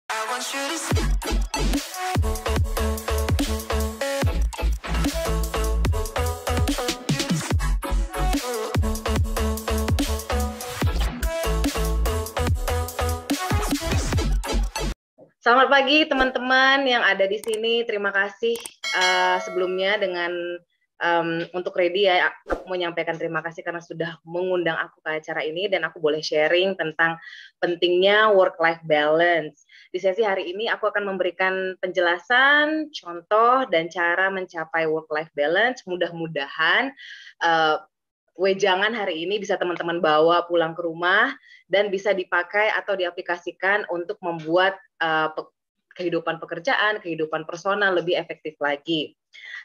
Selamat pagi teman-teman yang ada di sini. Terima kasih sebelumnya untuk Ready ya. Aku mau menyampaikan terima kasih karena sudah mengundang aku ke acara ini dan aku boleh sharing tentang pentingnya work-life balance. Di sesi hari ini aku akan memberikan penjelasan, contoh, dan cara mencapai work-life balance. Mudah-mudahan wejangan hari ini bisa teman-teman bawa pulang ke rumah dan bisa dipakai atau diaplikasikan untuk membuat kehidupan pekerjaan, kehidupan personal lebih efektif lagi.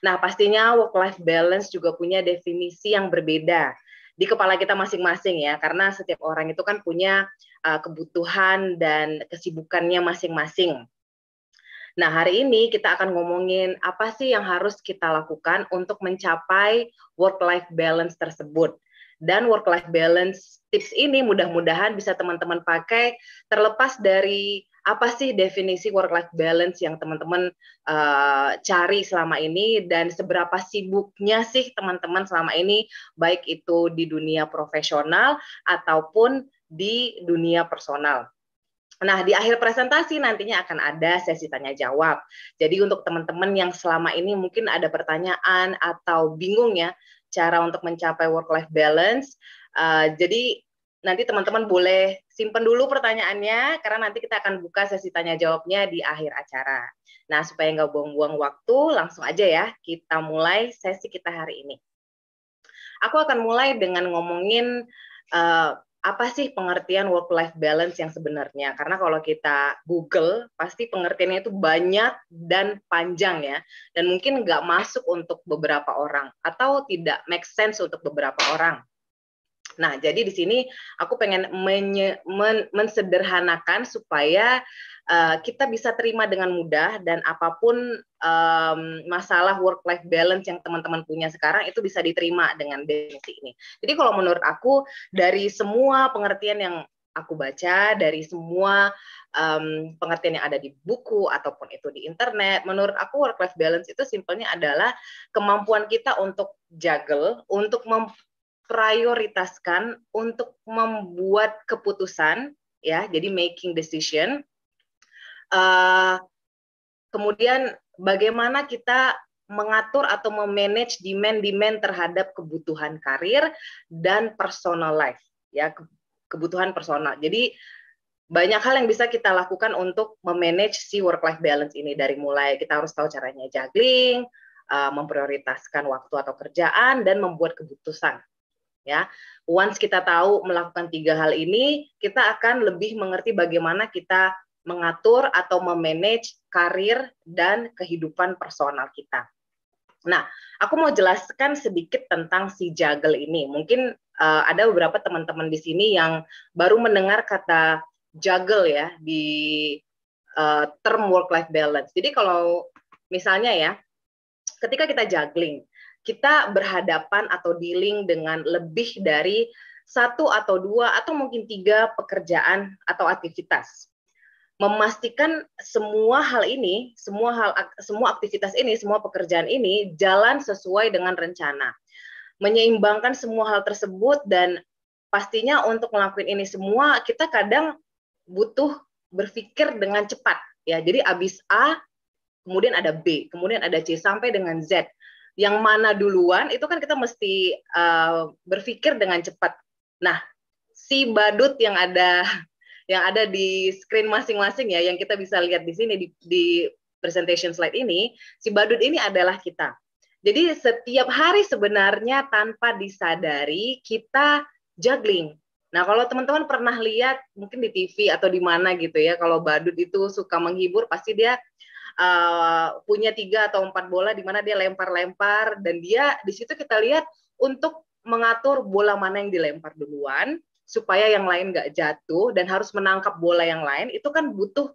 Nah, pastinya work-life balance juga punya definisi yang berbeda di kepala kita masing-masing ya, karena setiap orang itu kan punya kebutuhan dan kesibukannya masing-masing. Nah, hari ini kita akan ngomongin apa sih yang harus kita lakukan untuk mencapai work-life balance tersebut. Dan work-life balance tips ini mudah-mudahan bisa teman-teman pakai terlepas dari apa sih definisi work-life balance yang teman-teman cari selama ini dan seberapa sibuknya sih teman-teman selama ini, baik itu di dunia profesional ataupun di dunia personal. Nah, di akhir presentasi nantinya akan ada sesi tanya jawab. Jadi untuk teman-teman yang selama ini mungkin ada pertanyaan atau bingung ya cara untuk mencapai work-life balance, jadi nanti teman-teman boleh simpen dulu pertanyaannya karena nanti kita akan buka sesi tanya jawabnya di akhir acara. Nah, supaya nggak buang-buang waktu, langsung aja ya kita mulai sesi kita hari ini. Aku akan mulai dengan ngomongin apa sih pengertian work-life balance yang sebenarnya? Karena kalau kita Google, pasti pengertiannya itu banyak dan panjang ya, dan mungkin nggak masuk untuk beberapa orang, atau tidak make sense untuk beberapa orang. Nah, jadi di sini aku pengen mensederhanakan supaya kita bisa terima dengan mudah dan apapun masalah work-life balance yang teman-teman punya sekarang itu bisa diterima dengan definisi ini. Jadi kalau menurut aku dari semua pengertian yang aku baca, dari semua pengertian yang ada di buku ataupun itu di internet, menurut aku work-life balance itu simpelnya adalah kemampuan kita untuk juggle, untuk prioritaskan untuk membuat keputusan, ya, jadi making decision. Kemudian bagaimana kita mengatur atau memanage demand terhadap kebutuhan karir dan personal life, ya, kebutuhan personal. Jadi banyak hal yang bisa kita lakukan untuk memanage si work-life balance ini, dari mulai kita harus tahu caranya juggling, memprioritaskan waktu atau kerjaan, dan membuat keputusan. Ya, once kita tahu melakukan 3 hal ini, kita akan lebih mengerti bagaimana kita mengatur atau memanage karir dan kehidupan personal kita. Nah, aku mau jelaskan sedikit tentang si juggle ini. Mungkin ada beberapa teman-teman di sini yang baru mendengar kata juggle ya di term work-life balance. Jadi kalau misalnya ya, ketika kita juggling, kita berhadapan atau dealing dengan lebih dari 1 atau 2 atau mungkin 3 pekerjaan atau aktivitas. Memastikan semua hal ini, semua aktivitas ini, semua pekerjaan ini jalan sesuai dengan rencana. Menyeimbangkan semua hal tersebut, dan pastinya untuk ngelakuin ini semua kita kadang butuh berpikir dengan cepat ya. Jadi abis A, kemudian ada B, kemudian ada C sampai dengan Z. Yang mana duluan itu kan kita mesti berpikir dengan cepat. Nah, si badut yang ada di screen masing-masing ya, yang kita bisa lihat di sini di presentation slide ini, si badut ini adalah kita. Jadi setiap hari sebenarnya tanpa disadari kita juggling. Nah, kalau teman-teman pernah lihat mungkin di TV atau di mana gitu ya, kalau badut itu suka menghibur, pasti dia punya 3 atau 4 bola di mana dia lempar-lempar, dan dia di situ kita lihat untuk mengatur bola mana yang dilempar duluan supaya yang lain nggak jatuh dan harus menangkap bola yang lain. Itu kan butuh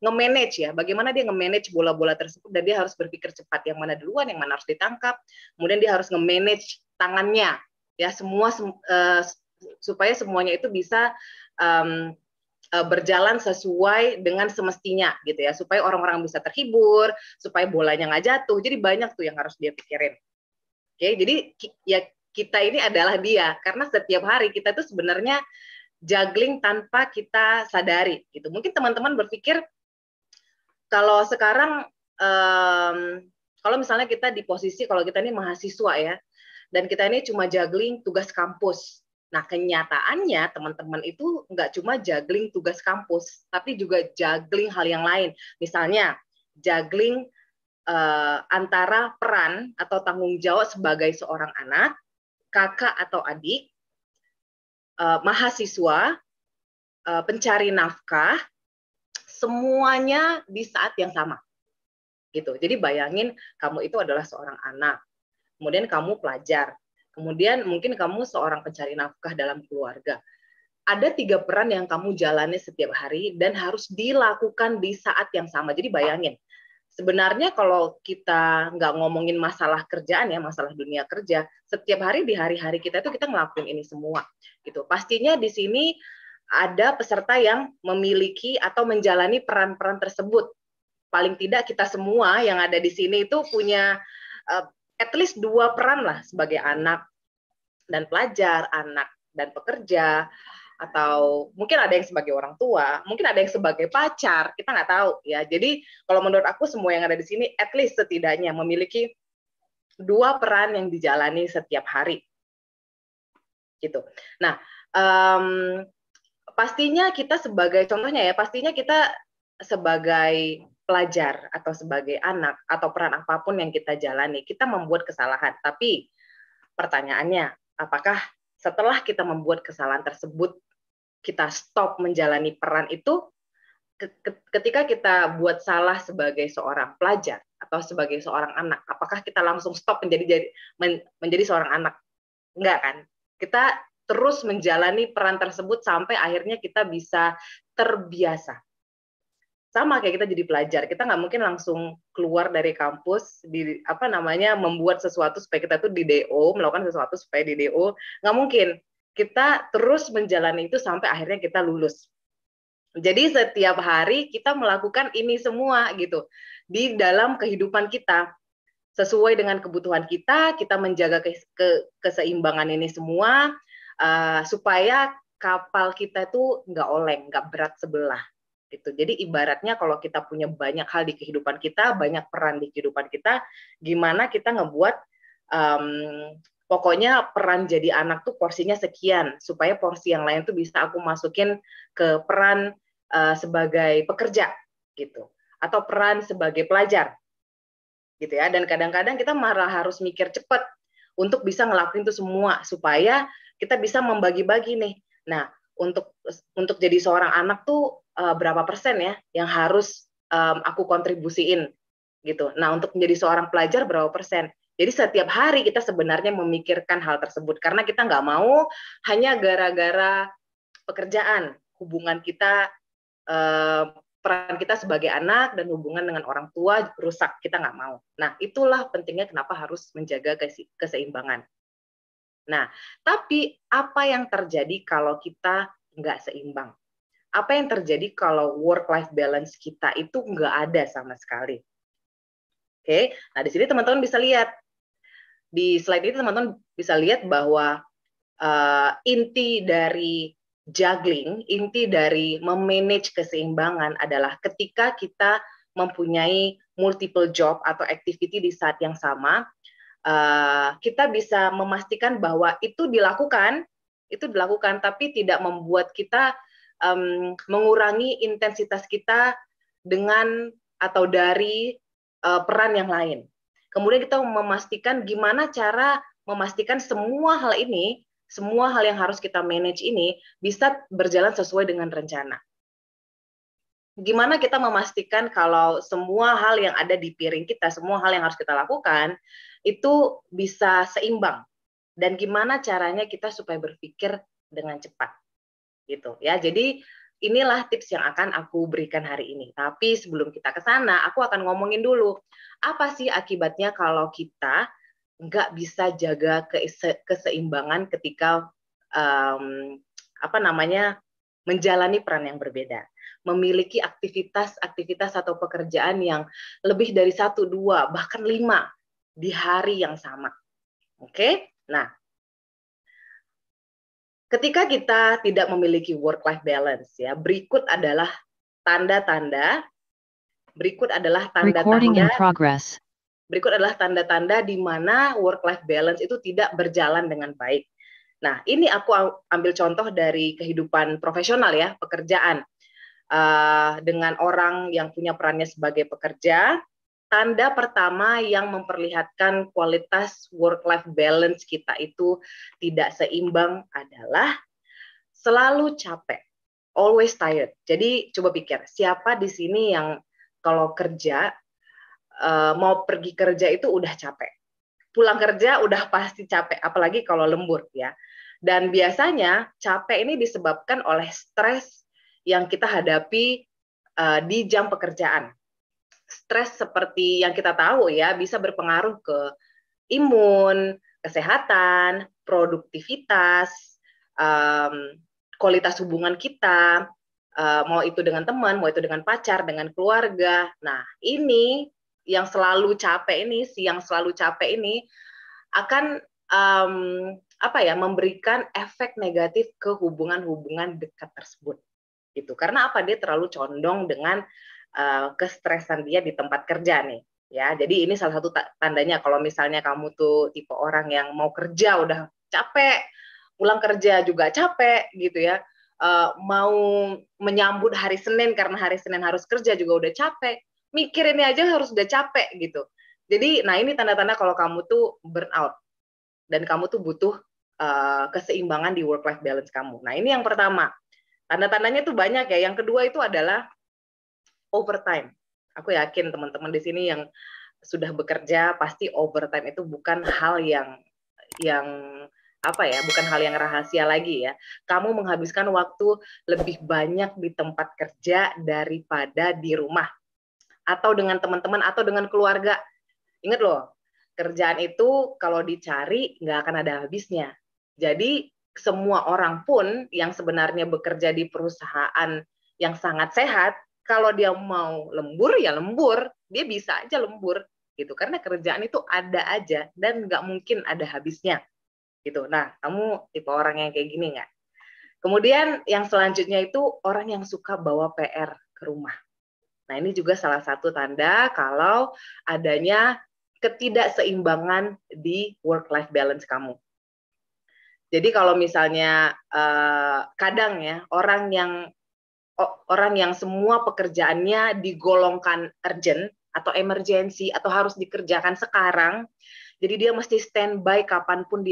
nge-manage ya, bagaimana dia nge-manage bola-bola tersebut, dan dia harus berpikir cepat yang mana duluan, yang mana harus ditangkap, kemudian dia harus nge-manage tangannya ya, semua supaya semuanya itu bisa berjalan sesuai dengan semestinya gitu ya, supaya orang-orang bisa terhibur, supaya bolanya nggak jatuh. Jadi banyak tuh yang harus dia pikirin. Oke, jadi ya kita ini adalah dia, karena setiap hari kita tuh sebenarnya juggling tanpa kita sadari gitu. Mungkin teman-teman berpikir kalau sekarang kalau misalnya kita di posisi kalau kita ini mahasiswa ya, dan kita ini cuma juggling tugas kampus. Nah, kenyataannya teman-teman itu nggak cuma juggling tugas kampus, tapi juga juggling hal yang lain. Misalnya, juggling antara peran atau tanggung jawab sebagai seorang anak, kakak atau adik, mahasiswa, pencari nafkah, semuanya di saat yang sama. Gitu. Jadi bayangin kamu itu adalah seorang anak, kemudian kamu pelajar, kemudian mungkin kamu seorang pencari nafkah dalam keluarga. Ada 3 peran yang kamu jalani setiap hari dan harus dilakukan di saat yang sama. Jadi bayangin, sebenarnya kalau kita nggak ngomongin masalah kerjaan ya, masalah dunia kerja, setiap hari di hari-hari kita itu kita ngelakuin ini semua. Gitu. Pastinya di sini ada peserta yang memiliki atau menjalani peran-peran tersebut. Paling tidak kita semua yang ada di sini itu punya at least 2 peran lah, sebagai anak dan pelajar, anak dan pekerja, atau mungkin ada yang sebagai orang tua, mungkin ada yang sebagai pacar, kita nggak tahu ya. Jadi kalau menurut aku semua yang ada di sini at least setidaknya memiliki 2 peran yang dijalani setiap hari. Gitu. Nah, pastinya kita sebagai contohnya ya, pastinya kita sebagai pelajar atau sebagai anak atau peran apapun yang kita jalani, kita membuat kesalahan. Tapi pertanyaannya, apakah setelah kita membuat kesalahan tersebut, kita stop menjalani peran itu? Ketika kita buat salah sebagai seorang pelajar atau sebagai seorang anak, apakah kita langsung stop menjadi seorang anak? Enggak kan? Kita terus menjalani peran tersebut sampai akhirnya kita bisa terbiasa. Sama kayak kita jadi pelajar, kita nggak mungkin langsung keluar dari kampus membuat sesuatu supaya kita tuh di DO, melakukan sesuatu supaya di DO, nggak mungkin. Kita terus menjalani itu sampai akhirnya kita lulus. Jadi setiap hari kita melakukan ini semua gitu di dalam kehidupan kita, sesuai dengan kebutuhan kita menjaga keseimbangan ini semua supaya kapal kita itu nggak oleng, nggak berat sebelah. Gitu. Jadi ibaratnya kalau kita punya banyak hal di kehidupan kita, banyak peran di kehidupan kita, gimana kita ngebuat pokoknya peran jadi anak tuh porsinya sekian, supaya porsi yang lain tuh bisa aku masukin ke peran sebagai pekerja gitu, atau peran sebagai pelajar gitu ya. Dan kadang-kadang kita malah harus mikir cepat untuk bisa ngelakuin itu semua supaya kita bisa membagi-bagi nih. Nah, untuk jadi seorang anak tuh berapa persen ya yang harus aku kontribusiin gitu. Nah, untuk menjadi seorang pelajar berapa persen. Jadi setiap hari kita sebenarnya memikirkan hal tersebut karena kita nggak mau hanya gara-gara pekerjaan hubungan kita, peran kita sebagai anak dan hubungan dengan orang tua rusak, kita nggak mau. Nah, itulah pentingnya kenapa harus menjaga keseimbangan. Nah, tapi apa yang terjadi kalau kita nggak seimbang? Apa yang terjadi kalau work-life balance kita itu nggak ada sama sekali? Oke, nah di sini teman-teman bisa lihat. Di slide ini teman-teman bisa lihat bahwa inti dari juggling, inti dari memanage keseimbangan adalah ketika kita mempunyai multiple job atau activity di saat yang sama, kita bisa memastikan bahwa itu dilakukan, tapi tidak membuat kita mengurangi intensitas kita dengan atau dari peran yang lain. Kemudian kita memastikan gimana cara memastikan semua hal ini, semua hal yang harus kita manage ini bisa berjalan sesuai dengan rencana. Gimana kita memastikan kalau semua hal yang ada di piring kita, semua hal yang harus kita lakukan, itu bisa seimbang. Dan gimana caranya kita supaya berpikir dengan cepat. Gitu ya. Jadi inilah tips yang akan aku berikan hari ini. Tapi sebelum kita ke sana, aku akan ngomongin dulu, apa sih akibatnya kalau kita nggak bisa jaga keseimbangan ketika menjalani peran yang berbeda, memiliki aktivitas-aktivitas atau pekerjaan yang lebih dari 1, 2, bahkan 5 di hari yang sama. Oke? Nah, ketika kita tidak memiliki work-life balance, ya, berikut adalah tanda-tanda di mana work-life balance itu tidak berjalan dengan baik. Nah, ini aku ambil contoh dari kehidupan profesional ya, pekerjaan. Dengan orang yang punya perannya sebagai pekerja, tanda pertama yang memperlihatkan kualitas work-life balance kita itu tidak seimbang adalah selalu capek, always tired. Jadi coba pikir, siapa di sini yang kalau kerja, mau pergi kerja itu udah capek. Pulang kerja udah pasti capek, apalagi kalau lembur ya. Dan biasanya capek ini disebabkan oleh stres yang kita hadapi di jam pekerjaan. Stres seperti yang kita tahu ya, bisa berpengaruh ke imun, kesehatan, produktivitas, kualitas hubungan kita, mau itu dengan teman, mau itu dengan pacar, dengan keluarga. Nah, ini yang selalu capek ini, akan memberikan efek negatif ke hubungan-hubungan dekat tersebut. Gitu. Karena apa? Dia terlalu condong dengan kestresan dia di tempat kerja nih. Ya, jadi ini salah satu tandanya kalau misalnya kamu tuh tipe orang yang mau kerja udah capek, pulang kerja juga capek gitu ya. Mau menyambut hari Senin karena hari Senin harus kerja juga udah capek. Mikir ini aja harus udah capek gitu. Jadi, nah ini tanda-tanda kalau kamu tuh burnout dan kamu tuh butuh keseimbangan di work-life balance kamu. Nah, ini yang pertama. Tanda-tandanya tuh banyak ya. Yang kedua itu adalah overtime. Aku yakin teman-teman di sini yang sudah bekerja pasti overtime itu bukan hal yang bukan hal yang rahasia lagi ya. Kamu menghabiskan waktu lebih banyak di tempat kerja daripada di rumah atau dengan teman-teman atau dengan keluarga. Ingat loh, kerjaan itu kalau dicari nggak akan ada habisnya. Jadi semua orang pun yang sebenarnya bekerja di perusahaan yang sangat sehat, kalau dia mau lembur ya lembur, dia bisa aja lembur gitu karena kerjaan itu ada aja dan nggak mungkin ada habisnya gitu. Nah, kamu tipe orang yang kayak gini nggak? Kemudian yang selanjutnya itu orang yang suka bawa PR ke rumah. Nah, ini juga salah satu tanda kalau adanya ketidakseimbangan di work-life balance kamu. Jadi kalau misalnya kadang ya orang yang semua pekerjaannya digolongkan urgent atau emergency atau harus dikerjakan sekarang, jadi dia mesti standby kapanpun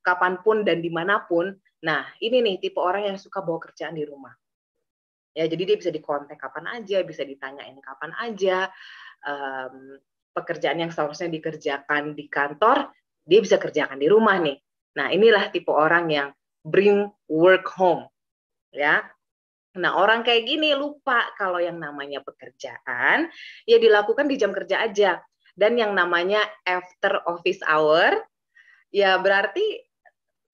kapanpun dan dimanapun. Nah, ini nih tipe orang yang suka bawa kerjaan di rumah. Ya, jadi dia bisa dikontak kapan aja, bisa ditanyain kapan aja. Pekerjaan yang seharusnya dikerjakan di kantor, dia bisa kerjakan di rumah nih. Nah, inilah tipe orang yang bring work home. Ya. Nah, orang kayak gini lupa kalau yang namanya pekerjaan ya dilakukan di jam kerja aja. Dan yang namanya after office hour, ya berarti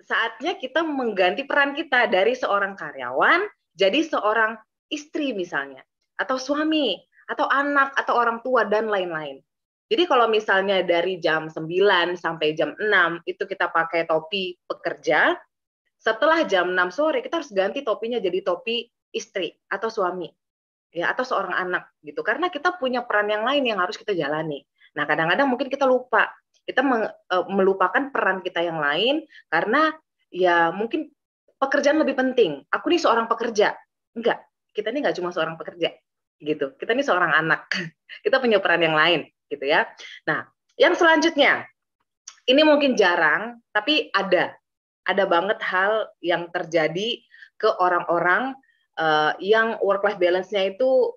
saatnya kita mengganti peran kita dari seorang karyawan jadi seorang istri misalnya, atau suami, atau anak, atau orang tua, dan lain-lain. Jadi kalau misalnya dari jam 9 sampai jam 6 itu kita pakai topi pekerja, setelah jam 6 sore kita harus ganti topinya jadi topi istri atau suami ya atau seorang anak gitu karena kita punya peran yang lain yang harus kita jalani. Nah, kadang-kadang mungkin kita lupa. Kita melupakan peran kita yang lain karena ya mungkin pekerjaan lebih penting. Aku nih seorang pekerja. Enggak, kita ini enggak cuma seorang pekerja gitu. Kita ini seorang anak. Kita punya peran yang lain gitu ya. Nah, yang selanjutnya ini mungkin jarang tapi ada banget hal yang terjadi ke orang-orang yang work-life balance-nya itu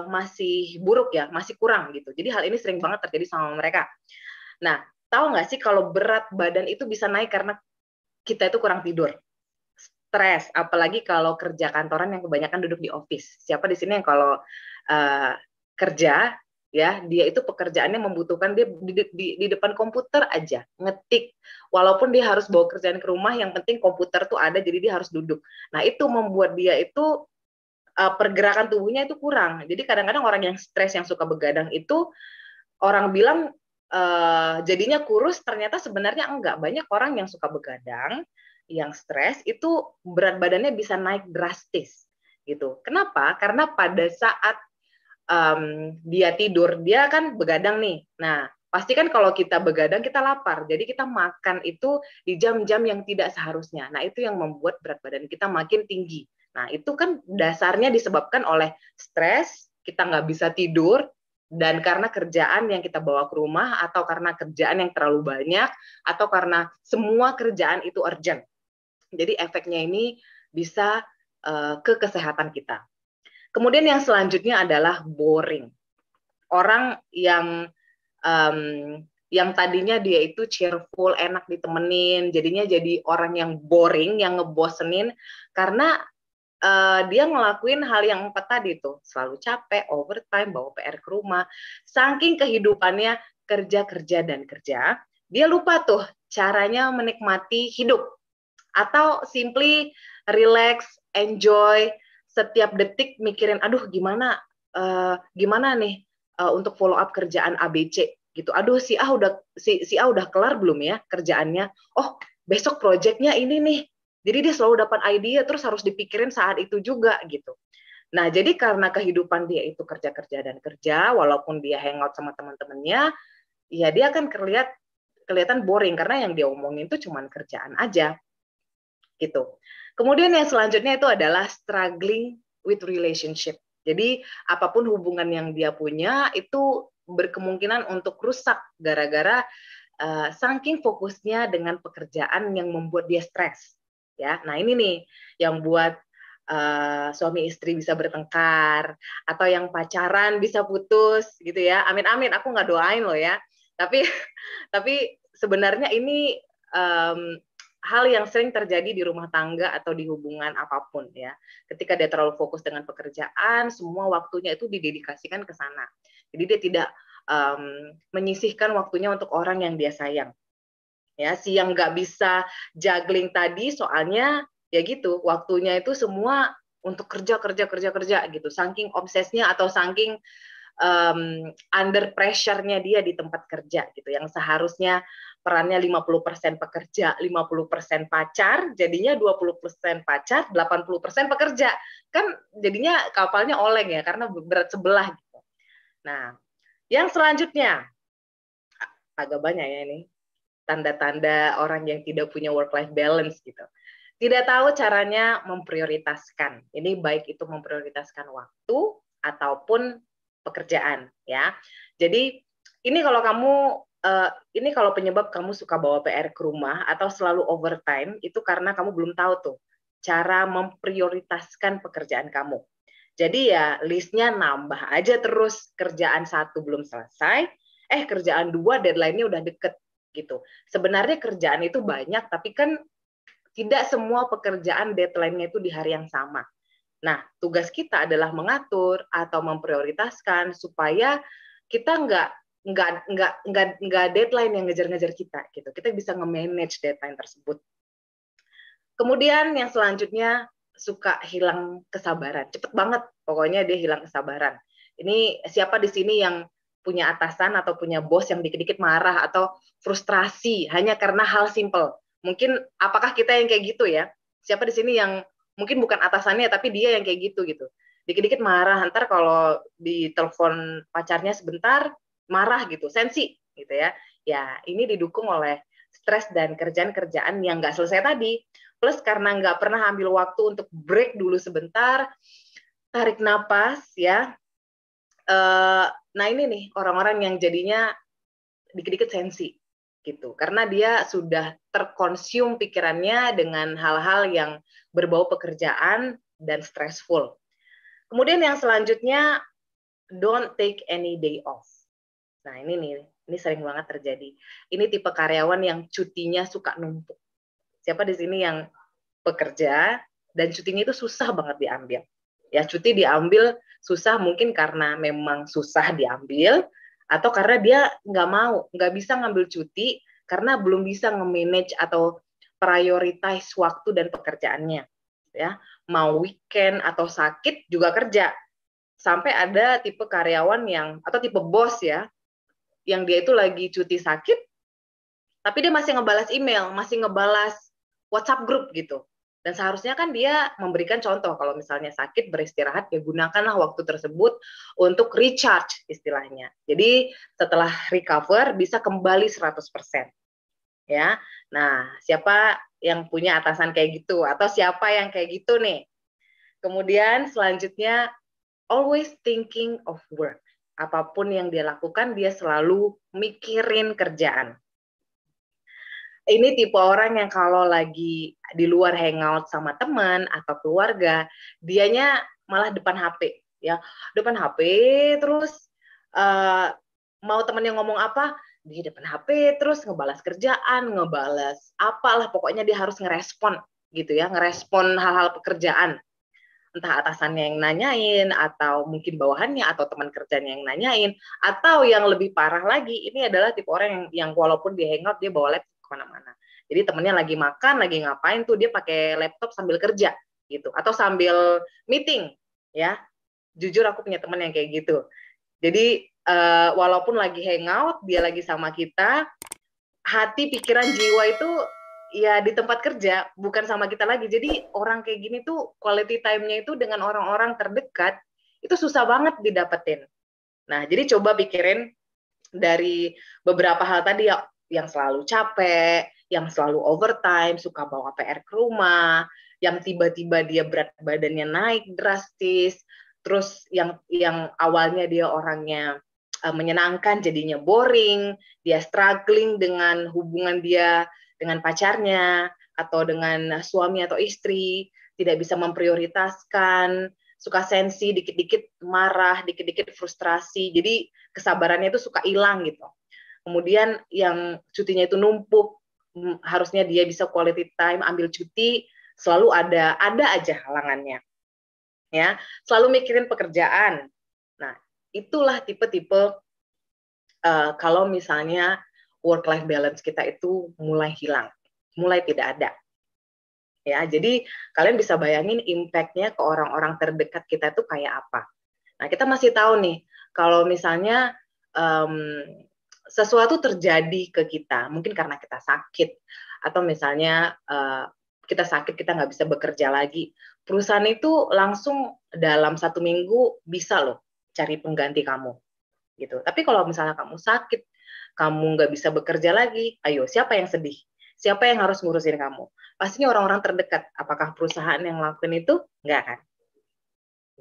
masih buruk ya, masih kurang gitu. Jadi hal ini sering banget terjadi sama mereka. Nah, tahu nggak sih kalau berat badan itu bisa naik karena kita itu kurang tidur, stres, apalagi kalau kerja kantoran yang kebanyakan duduk di office. Siapa di sini yang kalau kerja ya, dia itu pekerjaannya membutuhkan dia di depan komputer aja ngetik, walaupun dia harus bawa kerjaan ke rumah, yang penting komputer tuh ada, jadi dia harus duduk. Nah itu membuat dia itu pergerakan tubuhnya itu kurang. Jadi kadang-kadang orang yang stres, yang suka begadang itu orang bilang jadinya kurus, ternyata sebenarnya enggak. Banyak orang yang suka begadang, yang stres itu berat badannya bisa naik drastis gitu. Kenapa? Karena pada saat dia tidur, dia kan begadang nih. Nah, pasti kan kalau kita begadang kita lapar, jadi kita makan itu di jam-jam yang tidak seharusnya. Nah, itu yang membuat berat badan kita makin tinggi. Nah, itu kan dasarnya disebabkan oleh stres, kita nggak bisa tidur, dan karena kerjaan yang kita bawa ke rumah, atau karena kerjaan yang terlalu banyak, atau karena semua kerjaan itu urgent. Jadi efeknya ini bisa ke kesehatan kita. Kemudian yang selanjutnya adalah boring. Orang yang tadinya dia itu cheerful, enak ditemenin, jadinya jadi orang yang boring, yang ngebosenin, karena dia ngelakuin hal yang 4 tadi tuh, selalu capek, overtime, bawa PR ke rumah, saking kehidupannya kerja, kerja, dan kerja, dia lupa tuh caranya menikmati hidup, atau simply relax, enjoy, setiap detik mikirin, aduh gimana nih untuk follow up kerjaan ABC gitu. Aduh si A udah kelar belum ya kerjaannya? Oh besok proyeknya ini nih. Jadi dia selalu dapat ide terus harus dipikirin saat itu juga gitu. Nah jadi karena kehidupan dia itu kerja dan kerja, walaupun dia hangout sama teman-temannya, ya dia akan kelihatan boring karena yang dia omongin itu cuma kerjaan aja gitu. Kemudian yang selanjutnya itu adalah struggling with relationship. Jadi apapun hubungan yang dia punya itu berkemungkinan untuk rusak gara-gara saking fokusnya dengan pekerjaan yang membuat dia stres. Ya, nah ini nih yang buat suami istri bisa bertengkar, atau yang pacaran bisa putus gitu ya. Amin amin, aku nggak doain loh ya. Tapi sebenarnya ini hal yang sering terjadi di rumah tangga atau di hubungan apapun ya. Ketika dia terlalu fokus dengan pekerjaan, semua waktunya itu didedikasikan ke sana. Jadi dia tidak menyisihkan waktunya untuk orang yang dia sayang. Ya, si yang nggak bisa juggling tadi soalnya ya gitu, waktunya itu semua untuk kerja gitu. Saking obsesnya atau saking under pressure-nya dia di tempat kerja gitu, yang seharusnya perannya 50% pekerja, 50% pacar, jadinya 20% pacar, 80% pekerja. Kan jadinya kapalnya oleng ya, karena berat sebelah gitu. Nah, yang selanjutnya, agak banyak ya ini, tanda-tanda orang yang tidak punya work-life balance gitu. Tidak tahu caranya memprioritaskan. Ini baik itu memprioritaskan waktu ataupun pekerjaan ya. Jadi ini kalau penyebab kamu suka bawa PR ke rumah atau selalu overtime itu karena kamu belum tahu tuh cara memprioritaskan pekerjaan kamu. Jadi ya listnya nambah aja terus, kerjaan 1 belum selesai, kerjaan 2 deadline-nya udah deket gitu. Sebenarnya kerjaan itu banyak, tapi kan tidak semua pekerjaan deadline-nya itu di hari yang sama. Nah, tugas kita adalah mengatur atau memprioritaskan supaya kita nggak deadline yang ngejar-ngejar kita gitu. Kita bisa nge-manage deadline tersebut. Kemudian yang selanjutnya suka hilang kesabaran. Cepet banget pokoknya dia hilang kesabaran. Ini siapa di sini yang punya atasan atau punya bos yang dikit-dikit marah atau frustrasi hanya karena hal simple? Mungkin apakah kita yang kayak gitu ya? Siapa di sini yang mungkin bukan atasannya tapi dia yang kayak gitu gitu. Dikit-dikit marah, ntar kalau ditelepon pacarnya sebentar marah gitu, sensi gitu ya. Ya, ini didukung oleh stres dan kerjaan-kerjaan yang nggak selesai tadi. Plus karena nggak pernah ambil waktu untuk break dulu sebentar, tarik napas ya. Nah ini nih orang-orang yang jadinya dikit-dikit sensi gitu, karena dia sudah terkonsum pikirannya dengan hal-hal yang berbau pekerjaan dan stressful. Kemudian yang selanjutnya, don't take any day off. Nah ini nih, ini sering banget terjadi. Ini tipe karyawan yang cutinya suka numpuk. Siapa di sini yang bekerja dan cutinya itu susah banget diambil? Ya cuti diambil Susah mungkin karena memang susah diambil, atau karena dia nggak bisa ngambil cuti karena belum bisa nge-manage atau prioritize waktu dan pekerjaannya. Ya, mau weekend atau sakit juga kerja. Sampai ada tipe karyawan atau tipe bos ya, yang dia itu lagi cuti sakit, tapi dia masih ngebalas email, masih ngebalas WhatsApp grup gitu. Dan seharusnya kan dia memberikan contoh, kalau misalnya sakit beristirahat, ya gunakanlah waktu tersebut untuk recharge istilahnya. Jadi setelah recover bisa kembali 100%. Ya. Nah, siapa yang punya atasan kayak gitu? Atau siapa yang kayak gitu nih? Kemudian selanjutnya, always thinking of work. Apapun yang dia lakukan, dia selalu mikirin kerjaan. Ini tipe orang yang kalau lagi di luar hangout sama teman atau keluarga, dianya malah depan HP, ya, depan HP terus, mau temen yang ngomong apa, di depan HP terus ngebalas kerjaan, ngebalas apalah, pokoknya dia harus ngerespon gitu ya, ngerespon hal-hal pekerjaan. Entah atasannya yang nanyain, atau mungkin bawahannya, atau teman kerjanya yang nanyain, atau yang lebih parah lagi, ini adalah tipe orang yang walaupun di hangout, dia bawa laptop kemana-mana. Jadi temennya lagi makan, lagi ngapain tuh, dia pakai laptop sambil kerja, gitu. Atau sambil meeting, ya. Jujur aku punya teman yang kayak gitu. Jadi, walaupun lagi hangout, dia lagi sama kita, hati, pikiran, jiwa itu ya di tempat kerja, bukan sama kita lagi. Jadi orang kayak gini tuh quality time-nya itu dengan orang-orang terdekat itu susah banget didapetin. Nah, jadi coba pikirin dari beberapa hal tadi ya, yang selalu capek, yang selalu overtime, suka bawa PR ke rumah, yang tiba-tiba dia berat badannya naik drastis, terus yang awalnya dia orangnya menyenangkan jadinya boring, dia struggling dengan hubungan dia dengan pacarnya atau dengan suami atau istri, tidak bisa memprioritaskan, suka sensi, dikit-dikit marah, dikit-dikit frustrasi, jadi kesabarannya itu suka hilang gitu. Kemudian yang cutinya itu numpuk, harusnya dia bisa quality time, ambil cuti, selalu ada aja halangannya. Ya, selalu mikirin pekerjaan. Nah, itulah tipe-tipe kalau misalnya work-life balance kita itu mulai hilang, mulai tidak ada. Ya, jadi kalian bisa bayangin impact-nya ke orang-orang terdekat kita itu kayak apa. Nah, kita masih tahu nih, kalau misalnya sesuatu terjadi ke kita, mungkin karena kita sakit, atau misalnya kita sakit, kita nggak bisa bekerja lagi, perusahaan itu langsung dalam 1 minggu bisa loh cari pengganti kamu. Gitu. Tapi kalau misalnya kamu sakit, kamu nggak bisa bekerja lagi, ayo siapa yang sedih? Siapa yang harus ngurusin kamu? Pastinya orang-orang terdekat. Apakah perusahaan yang ngelakuin itu? Nggak kan?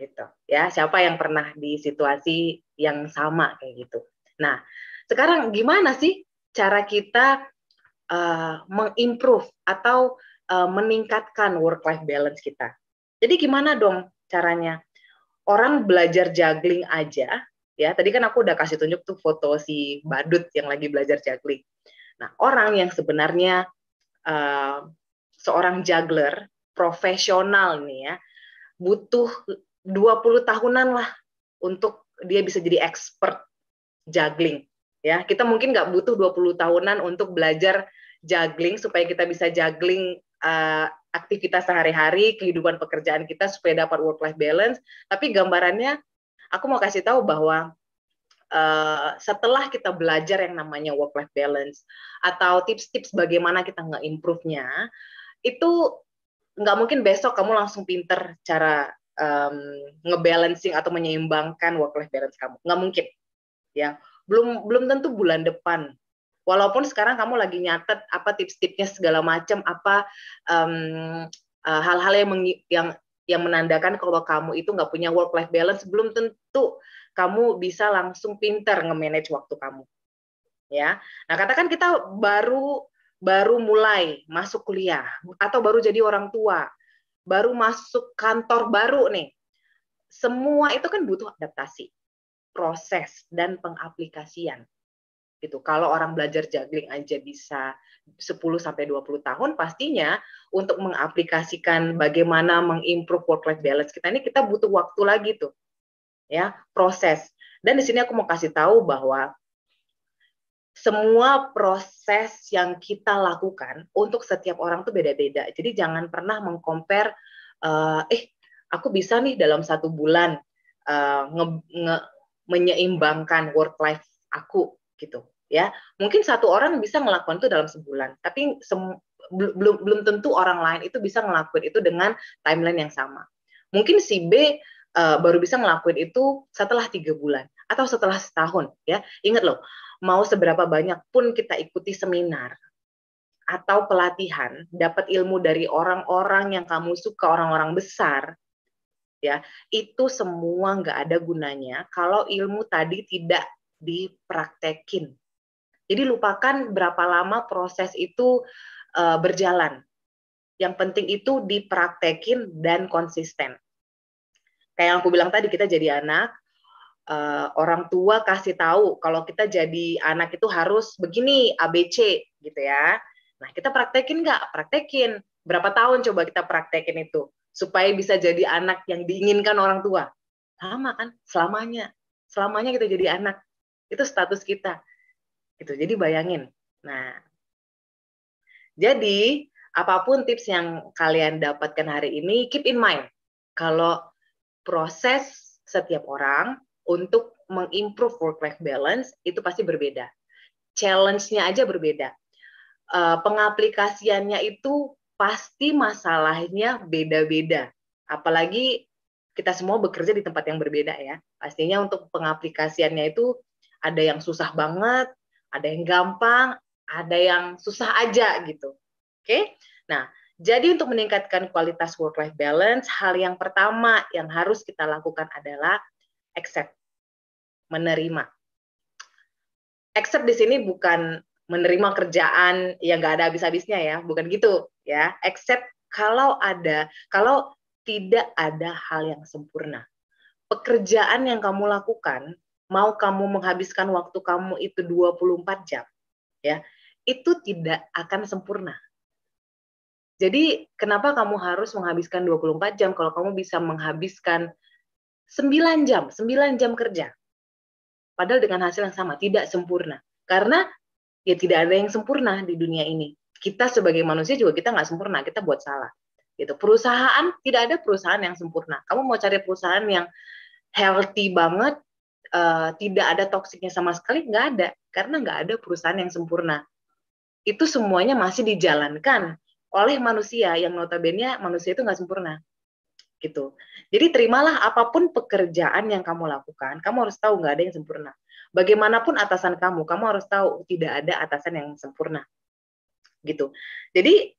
Gitu. Ya, siapa yang pernah di situasi yang sama kayak gitu. Nah, sekarang gimana sih cara kita mengimprove atau meningkatkan work-life balance kita? Jadi gimana dong caranya? Orang belajar juggling aja, ya tadi kan aku udah kasih tunjuk tuh foto si badut yang lagi belajar juggling. Nah, orang yang sebenarnya seorang juggler profesional nih ya, butuh 20 tahunan lah untuk dia bisa jadi expert juggling. Ya, kita mungkin nggak butuh 20 tahunan untuk belajar juggling supaya kita bisa juggling aktivitas sehari-hari, kehidupan pekerjaan kita supaya dapat work-life balance. Tapi gambarannya, aku mau kasih tahu bahwa setelah kita belajar yang namanya work-life balance atau tips-tips bagaimana kita nge-improve-nya, itu nggak mungkin besok kamu langsung pinter cara ngebalancing atau menyeimbangkan work-life balance kamu. Nggak mungkin. Ya, belum tentu bulan depan. Walaupun sekarang kamu lagi nyatet apa tips-tipsnya segala macam, apa hal-hal yang menandakan kalau kamu itu nggak punya work-life balance, belum tentu kamu bisa langsung pinter nge-manage waktu kamu. Ya, nah katakan kita baru mulai masuk kuliah atau baru jadi orang tua, baru masuk kantor baru nih, semua itu kan butuh adaptasi, proses dan pengaplikasian. Gitu. Kalau orang belajar juggling aja bisa 10-20 tahun, pastinya untuk mengaplikasikan bagaimana mengimprove work-life balance kita ini, kita butuh waktu lagi tuh. ya, proses. Dan di sini aku mau kasih tahu bahwa semua proses yang kita lakukan untuk setiap orang tuh beda-beda. Jadi jangan pernah mengcompare, aku bisa nih dalam 1 bulan menyeimbangkan work life aku gitu ya. Mungkin satu orang bisa ngelakuin itu dalam sebulan, tapi belum tentu orang lain itu bisa ngelakuin itu dengan timeline yang sama. Mungkin si B baru bisa ngelakuin itu setelah 3 bulan atau setelah setahun ya. Ingat loh, mau seberapa banyak pun kita ikuti seminar atau pelatihan, dapat ilmu dari orang-orang yang kamu suka, orang-orang besar, ya, itu semua nggak ada gunanya kalau ilmu tadi tidak dipraktekin. Jadi lupakan berapa lama proses itu berjalan. Yang penting itu dipraktekin dan konsisten. Kayak yang aku bilang tadi, kita jadi anak, orang tua kasih tahu kalau kita jadi anak itu harus begini, ABC gitu ya. Nah, kita praktekin nggak? Praktekin. Berapa tahun coba kita praktekin itu supaya bisa jadi anak yang diinginkan orang tua? Lama kan? Selamanya. Selamanya kita jadi anak. Itu status kita. Gitu. Jadi bayangin. Nah, jadi apapun tips yang kalian dapatkan hari ini, keep in mind kalau proses setiap orang untuk mengimprove work-life balance itu pasti berbeda. Challenge-nya aja berbeda. Pengaplikasiannya itu pasti masalahnya beda-beda. Apalagi kita semua bekerja di tempat yang berbeda ya. Pastinya untuk pengaplikasiannya itu ada yang susah banget, ada yang gampang, ada yang susah aja gitu. Oke? Nah, jadi untuk meningkatkan kualitas work-life balance, hal yang pertama yang harus kita lakukan adalah accept, menerima. Accept di sini bukan menerima kerjaan yang nggak ada habis-habisnya ya, bukan gitu ya. Accept kalau tidak ada hal yang sempurna. Pekerjaan yang kamu lakukan, mau kamu menghabiskan waktu kamu itu 24 jam, ya, itu tidak akan sempurna. Jadi kenapa kamu harus menghabiskan 24 jam kalau kamu bisa menghabiskan 9 jam kerja. Padahal dengan hasil yang sama, tidak sempurna. Karena ya tidak ada yang sempurna di dunia ini. Kita sebagai manusia juga kita nggak sempurna, kita buat salah. Gitu. Perusahaan, tidak ada perusahaan yang sempurna. Kamu mau cari perusahaan yang healthy banget, tidak ada toksiknya sama sekali, nggak ada. Karena nggak ada perusahaan yang sempurna. Itu semuanya masih dijalankan oleh manusia, yang notabene manusia itu nggak sempurna. Gitu. Jadi terimalah apapun pekerjaan yang kamu lakukan, kamu harus tahu nggak ada yang sempurna. Bagaimanapun atasan kamu harus tahu tidak ada atasan yang sempurna. Gitu. Jadi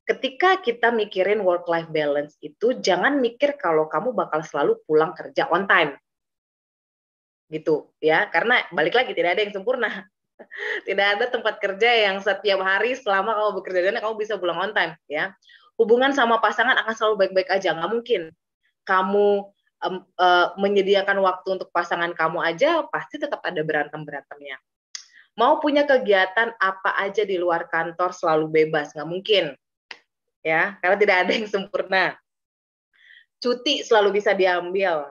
ketika kita mikirin work-life balance itu, jangan mikir kalau kamu bakal selalu pulang kerja on time. Gitu ya, karena balik lagi tidak ada yang sempurna. Tidak ada tempat kerja yang setiap hari selama kamu bekerja dan kamu bisa pulang on time ya. Hubungan sama pasangan akan selalu baik-baik aja, nggak mungkin. Kamu menyediakan waktu untuk pasangan kamu aja, pasti tetap ada berantem-berantemnya. Mau punya kegiatan apa aja di luar kantor selalu bebas, nggak mungkin. Ya, karena tidak ada yang sempurna. Cuti selalu bisa diambil.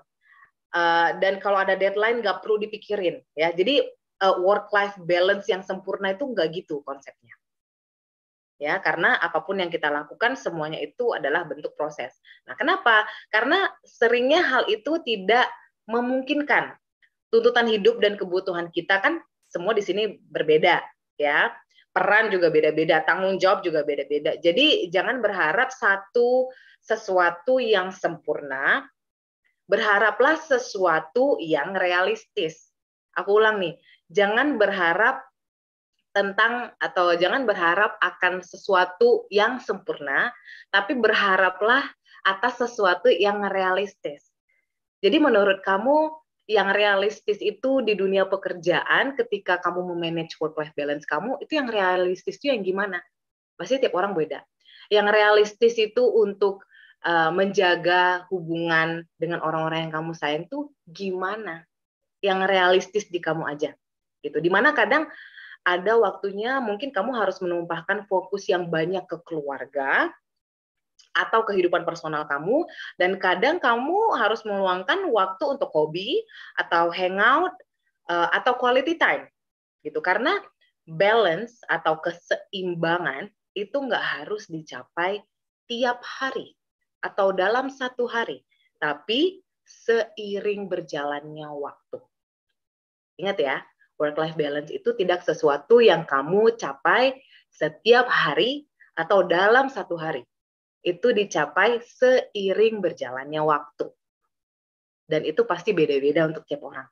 Dan kalau ada deadline nggak perlu dipikirin. Ya, jadi work-life balance yang sempurna itu nggak gitu konsepnya. Ya, karena apapun yang kita lakukan semuanya itu adalah bentuk proses. Nah, kenapa? Karena seringnya hal itu tidak memungkinkan. Tuntutan hidup dan kebutuhan kita kan semua di sini berbeda, ya. Peran juga beda-beda, tanggung jawab juga beda-beda. Jadi jangan berharap sesuatu yang sempurna, berharaplah sesuatu yang realistis. Aku ulang nih, jangan berharap jangan berharap akan sesuatu yang sempurna, tapi berharaplah atas sesuatu yang realistis. Jadi menurut kamu yang realistis itu di dunia pekerjaan ketika kamu memanage work-life balance kamu, itu yang realistis itu yang gimana? Pasti tiap orang beda. Yang realistis itu untuk menjaga hubungan dengan orang-orang yang kamu sayang tuh gimana? Yang realistis di kamu aja. Gitu. Dimana kadang ada waktunya mungkin kamu harus menumpahkan fokus yang banyak ke keluarga, atau kehidupan personal kamu, dan kadang kamu harus meluangkan waktu untuk hobi atau hangout atau quality time gitu. Karena balance atau keseimbangan itu nggak harus dicapai tiap hari atau dalam satu hari, tapi seiring berjalannya waktu. Ingat ya, work-life balance itu tidak sesuatu yang kamu capai setiap hari atau dalam satu hari. Itu dicapai seiring berjalannya waktu. Dan itu pasti beda-beda untuk tiap orang.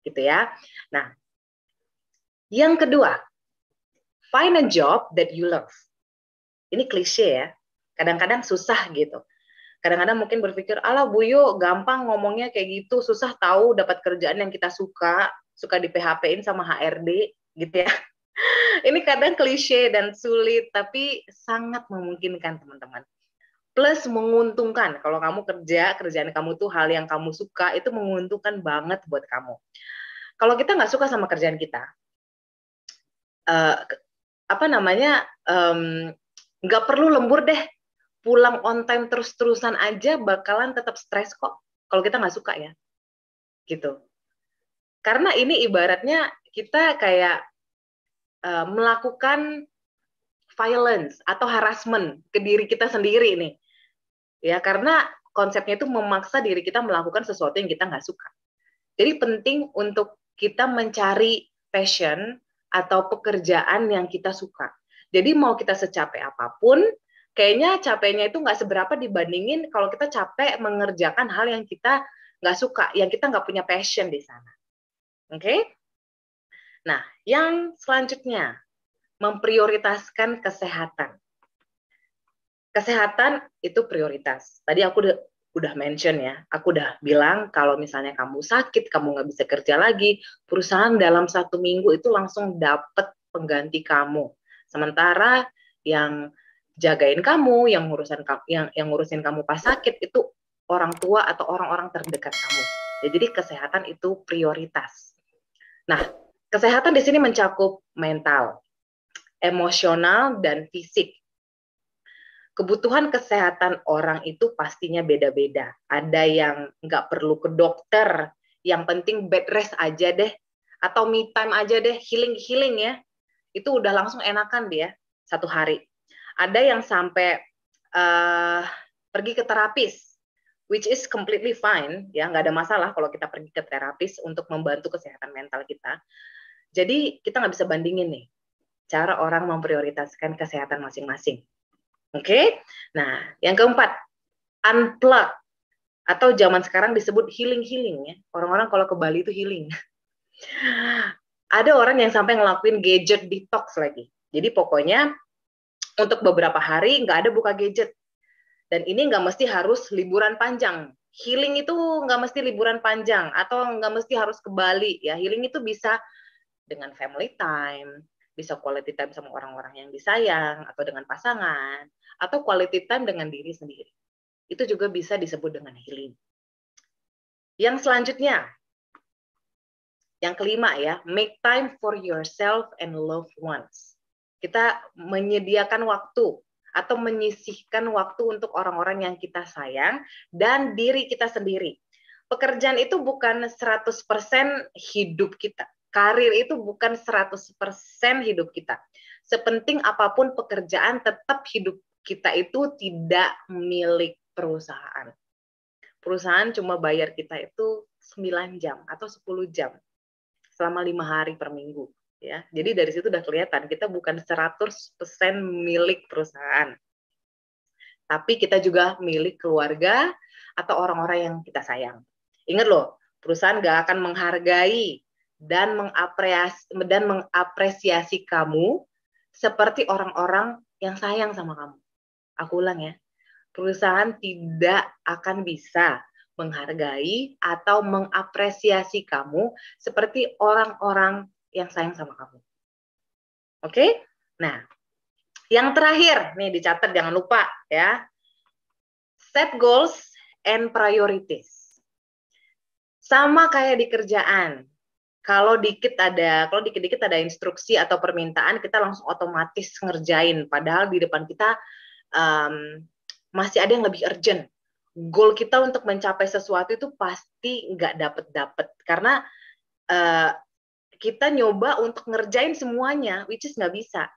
Gitu ya. Nah, yang kedua, find a job that you love. Ini klise ya. Kadang-kadang susah gitu. Kadang-kadang mungkin berpikir, alah Bu Yu, gampang ngomongnya kayak gitu, susah tahu dapat kerjaan yang kita suka di PHP-in sama HRD gitu ya. Ini kadang klise dan sulit, tapi sangat memungkinkan teman-teman. Plus menguntungkan, kalau kamu kerjaan kamu tuh hal yang kamu suka, itu menguntungkan banget buat kamu. Kalau kita nggak suka sama kerjaan kita, nggak perlu lembur deh, pulang on time terus-terusan aja bakalan tetap stres kok, kalau kita nggak suka ya, gitu. Karena ini ibaratnya kita kayak melakukan violence atau harassment ke diri kita sendiri nih. Ya, karena konsepnya itu memaksa diri kita melakukan sesuatu yang kita nggak suka. Jadi penting untuk kita mencari passion atau pekerjaan yang kita suka. Jadi mau kita secapek apapun, kayaknya capeknya itu nggak seberapa dibandingin kalau kita capek mengerjakan hal yang kita nggak suka, yang kita nggak punya passion di sana. Oke? Nah, yang selanjutnya, memprioritaskan kesehatan. Kesehatan itu prioritas. Tadi aku udah mention ya, aku udah bilang kalau misalnya kamu sakit, kamu nggak bisa kerja lagi, perusahaan dalam 1 minggu itu langsung dapat pengganti kamu. Sementara yang jagain kamu, yang ngurusin kamu pas sakit itu orang tua atau orang-orang terdekat kamu. Jadi kesehatan itu prioritas. Nah, kesehatan di sini mencakup mental, emosional, dan fisik. Kebutuhan kesehatan orang itu pastinya beda-beda. Ada yang nggak perlu ke dokter, yang penting bed rest aja deh, atau me time aja deh, healing ya. Itu udah langsung enakan dia 1 hari. Ada yang sampai pergi ke terapis, which is completely fine, ya nggak ada masalah kalau kita pergi ke terapis untuk membantu kesehatan mental kita. Jadi kita nggak bisa bandingin nih cara orang memprioritaskan kesehatan masing-masing. Oke, nah yang keempat, unplug atau zaman sekarang disebut healing ya. Orang-orang kalau ke Bali itu healing. Ada orang yang sampai ngelakuin gadget detox lagi. Jadi pokoknya untuk beberapa hari nggak ada buka gadget. Dan ini nggak mesti harus liburan panjang. Healing itu nggak mesti liburan panjang atau nggak mesti harus ke Bali ya. Healing itu bisa dengan family time, bisa quality time sama orang-orang yang disayang, atau dengan pasangan, atau quality time dengan diri sendiri. Itu juga bisa disebut dengan healing. Yang selanjutnya, yang kelima ya, make time for yourself and loved ones. Kita menyediakan waktu atau menyisihkan waktu untuk orang-orang yang kita sayang dan diri kita sendiri. Pekerjaan itu bukan 100% hidup kita. Karir itu bukan 100% hidup kita. Sepenting apapun pekerjaan, tetap hidup kita itu tidak milik perusahaan. Perusahaan cuma bayar kita itu 9 jam atau 10 jam selama 5 hari per minggu. Ya, jadi dari situ udah kelihatan kita bukan 100% milik perusahaan. Tapi kita juga milik keluarga atau orang-orang yang kita sayang. Ingat loh, perusahaan gak akan menghargai dan mengapresiasi kamu seperti orang-orang yang sayang sama kamu. Aku ulang ya, perusahaan tidak akan bisa menghargai atau mengapresiasi kamu seperti orang-orang yang sayang sama kamu. Oke? Nah, yang terakhir, nih dicatat jangan lupa ya. Set goals and priorities. Sama kayak di kerjaan. Kalau dikit-dikit ada instruksi atau permintaan, kita langsung otomatis ngerjain. Padahal di depan kita masih ada yang lebih urgent. Goal kita untuk mencapai sesuatu itu pasti nggak dapet-dapet. Karena kita nyoba untuk ngerjain semuanya, which is nggak bisa.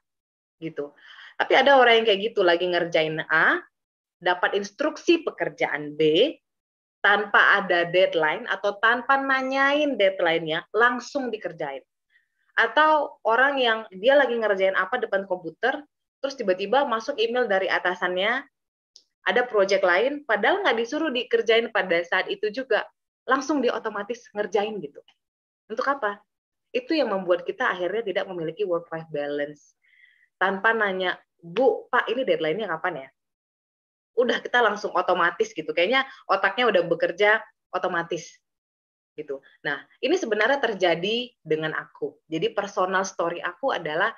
Gitu. Tapi ada orang yang kayak gitu, lagi ngerjain A, dapat instruksi pekerjaan B, tanpa ada deadline atau tanpa nanyain deadline-nya, langsung dikerjain. Atau orang yang dia lagi ngerjain apa depan komputer, terus tiba-tiba masuk email dari atasannya, ada project lain, padahal nggak disuruh dikerjain pada saat itu juga, langsung dia otomatis ngerjain gitu. Untuk apa? Itu yang membuat kita akhirnya tidak memiliki work-life balance. Tanpa nanya, Bu, Pak, ini deadline-nya kapan ya? Udah kita langsung otomatis gitu. Kayaknya otaknya udah bekerja otomatis gitu. Nah, ini sebenarnya terjadi dengan aku. Jadi personal story aku adalah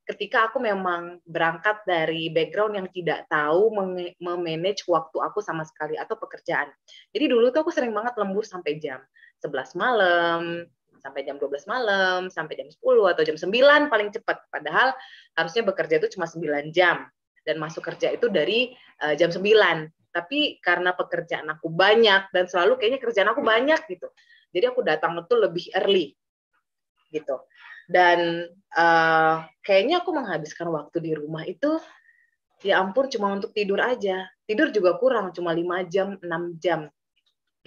ketika aku memang berangkat dari background yang tidak tahu memanage waktu aku sama sekali atau pekerjaan. Jadi dulu tuh aku sering banget lembur sampai jam 11 malam, sampai jam 12 malam, sampai jam 10 atau jam 9 paling cepat. Padahal harusnya bekerja itu cuma 9 jam dan masuk kerja itu dari jam 9. Tapi karena pekerjaan aku banyak dan selalu kayaknya kerjaan aku banyak gitu. Jadi aku datang itu lebih early gitu. Dan kayaknya aku menghabiskan waktu di rumah itu ya ampun cuma untuk tidur aja. Tidur juga kurang, cuma 5 jam, 6 jam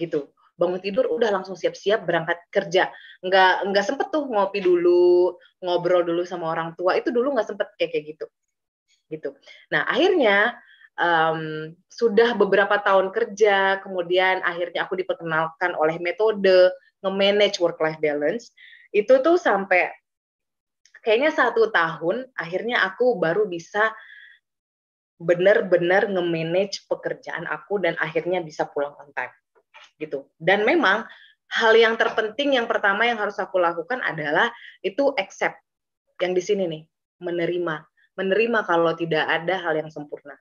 gitu. Bangun tidur udah langsung siap-siap berangkat kerja. Nggak sempet tuh ngopi dulu, ngobrol dulu sama orang tua. Itu dulu nggak sempet kayak gitu. Nah, akhirnya sudah beberapa tahun kerja, kemudian akhirnya aku diperkenalkan oleh metode nge-manage work-life balance. Itu tuh sampai kayaknya 1 tahun, akhirnya aku baru bisa benar-benar nge-manage pekerjaan aku dan akhirnya bisa pulang on time. Gitu. Dan memang hal yang terpenting yang pertama yang harus aku lakukan adalah itu accept. Yang di sini nih, menerima. Menerima kalau tidak ada hal yang sempurna.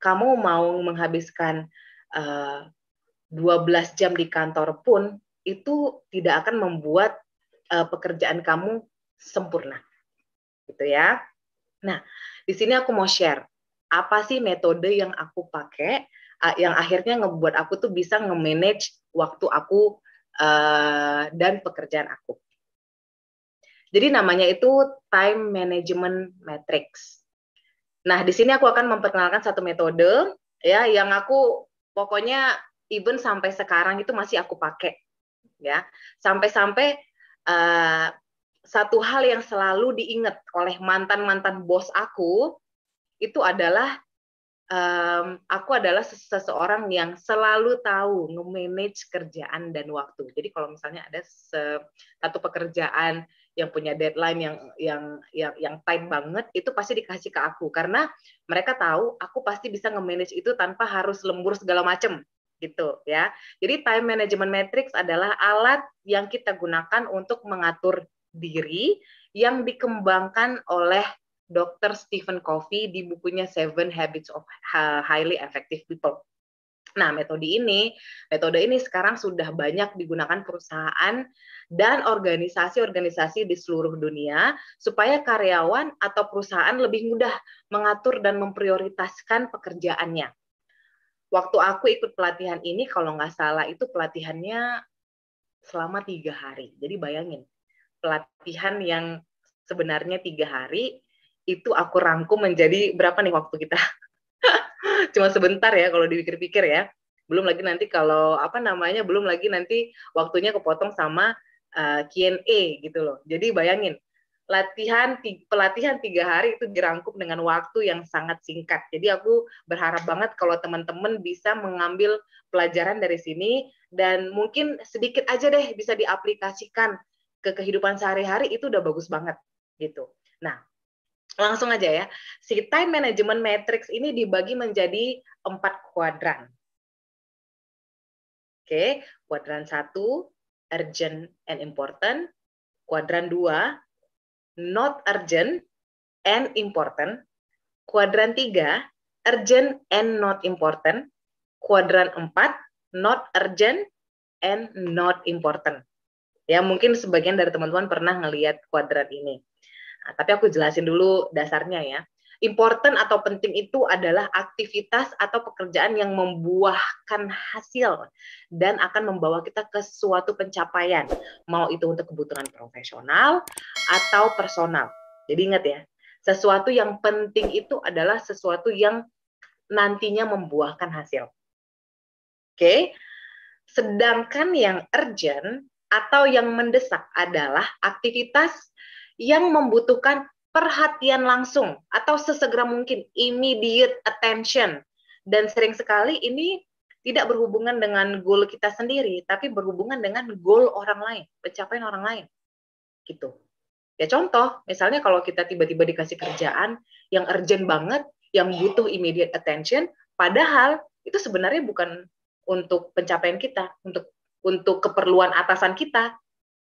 Kamu mau menghabiskan 12 jam di kantor pun, itu tidak akan membuat pekerjaan kamu sempurna. Gitu ya. Nah, di sini aku mau share, apa sih metode yang aku pakai, yang akhirnya ngebuat aku tuh bisa nge-manage waktu aku dan pekerjaan aku. Jadi namanya itu time management matrix. Nah, di sini aku akan memperkenalkan satu metode ya yang aku pokoknya even sampai sekarang itu masih aku pakai ya. Sampai-sampai satu hal yang selalu diingat oleh mantan-mantan bos aku itu adalah aku adalah seseorang yang selalu tahu nge-manage kerjaan dan waktu. Jadi kalau misalnya ada satu pekerjaan yang punya deadline yang tight banget, itu pasti dikasih ke aku karena mereka tahu aku pasti bisa nge-manage itu tanpa harus lembur segala macam gitu ya. Jadi time management matrix adalah alat yang kita gunakan untuk mengatur diri yang dikembangkan oleh Dr. Stephen Covey di bukunya Seven Habits of Highly Effective People. Nah, metode ini sekarang sudah banyak digunakan perusahaan dan organisasi-organisasi di seluruh dunia supaya karyawan atau perusahaan lebih mudah mengatur dan memprioritaskan pekerjaannya. Waktu aku ikut pelatihan ini, kalau nggak salah itu pelatihannya selama 3 hari. Jadi bayangin, pelatihan yang sebenarnya 3 hari, itu aku rangkum menjadi berapa nih waktu kita? Cuma sebentar ya kalau dipikir-pikir ya. Belum lagi nanti kalau belum lagi nanti waktunya kepotong sama Q&A gitu loh. Jadi bayangin, pelatihan 3 hari itu dirangkum dengan waktu yang sangat singkat. Jadi aku berharap banget kalau teman-teman bisa mengambil pelajaran dari sini dan mungkin sedikit aja deh bisa diaplikasikan ke kehidupan sehari-hari, itu udah bagus banget gitu. Nah, langsung aja ya. Si time management matrix ini dibagi menjadi 4 kuadran. Oke, kuadran 1 urgent and important, kuadran 2 not urgent and important, kuadran 3 urgent and not important, kuadran 4 not urgent and not important. Ya, mungkin sebagian dari teman-teman pernah ngelihat kuadran ini. Nah, tapi aku jelasin dulu dasarnya ya. Important atau penting itu adalah aktivitas atau pekerjaan yang membuahkan hasil dan akan membawa kita ke suatu pencapaian, mau itu untuk kebutuhan profesional atau personal. Jadi ingat ya, sesuatu yang penting itu adalah sesuatu yang nantinya membuahkan hasil. Oke? Sedangkan yang urgent atau yang mendesak adalah aktivitas yang membutuhkan perhatian langsung atau sesegera mungkin, immediate attention. Dan sering sekali ini tidak berhubungan dengan goal kita sendiri, tapi berhubungan dengan goal orang lain, pencapaian orang lain. Gitu. Ya contoh, misalnya kalau kita tiba-tiba dikasih kerjaan yang urgent banget, yang butuh immediate attention, padahal itu sebenarnya bukan untuk pencapaian kita, untuk keperluan atasan kita,